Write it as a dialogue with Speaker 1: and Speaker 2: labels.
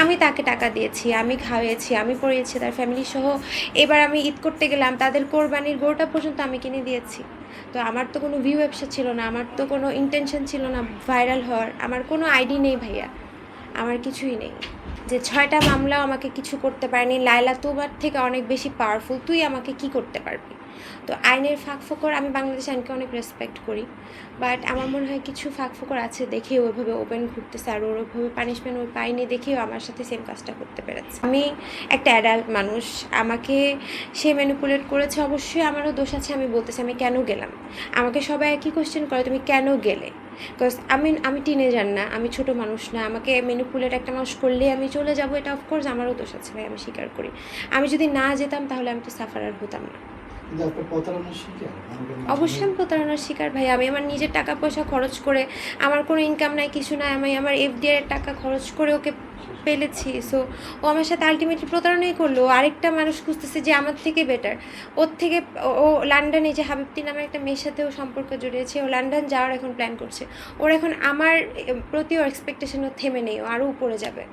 Speaker 1: আমি তাকে টাকা দিয়েছি, আমি খাওয়িয়েছি, আমি পড়িয়েছি তার ফ্যামিলি সহ। এবার আমি ঈদ করতে গেলাম, তাদের কোরবানির গরুটা পর্যন্ত আমি কিনে দিয়েছি। তো আমার তো কোনো ভিউ ব্যবসা ছিল না, আমার তো কোনো ইন্টেনশন ছিল না ভাইরাল হওয়ার, আমার কোনো আইডি নেই ভাইয়া, আমার কিছুই নেই। যে ৬টা মামলাও আমাকে কিছু করতে পারেনি। লায়লা তোমার থেকে অনেক বেশি পাওয়ারফুল, তুই আমাকে কি করতে পারবি? তো আইনের ফাঁকফোকর, আমি বাংলাদেশ আইনকে অনেক রেসপেক্ট করি, বাট আমার মনে হয় কিছু ফাঁকফোকর আছে দেখেও ওইভাবে ওপেন ঘুরতেছে, আর ওর ওইভাবে পানিশমেন্ট ওই পাইনি দেখেও আমার সাথে সেম কাজটা করতে পেরেছে। আমি একটা অ্যাডাল্ট মানুষ, আমাকে সে ম্যানিপুলেট করেছে, অবশ্যই আমারও দোষ আছে। আমি বলতেছি আমি কেন গেলাম, আমাকে সবাই একই কোয়েশ্চেন করে তুমি কেন গেলে, বিকজ আমি টিনেজার না, আমি ছোট মানুষ না, আমাকে ম্যানিপুলেট একটা মানুষ করলেই আমি চলে যাবো, এটা অফকোর্স আমারও দোষ আছে ভাই, আমি স্বীকার করি। আমি যদি না যেতাম তাহলে আমি তো সাফারার হতাম না। অবশ্যই আমি প্রতারণার শিকার ভাই। আমি আমার নিজের টাকা পয়সা খরচ করে, আমার কোনো ইনকাম নাই, কিছু নাই, আমি আমার এফডিআর এর টাকা খরচ করে ওকে পেলেছি। সো ও আমার সাথে আলটিমেটলি প্রতারণাই করলো। আরেকটা মানুষ খুঁজতেছে যে আমার থেকে বেটার, ওর থেকে। ও লন্ডনে, যে হাবিবতি নামের একটা মেয়ের সাথে ও সম্পর্ক জড়িয়েছে, ও লন্ডন যাওয়ার এখন প্ল্যান করছে। ওর এখন আমার প্রতি ওর এক্সপেকটেশনও থেমে নেই, ও আরও উপরে যাবে।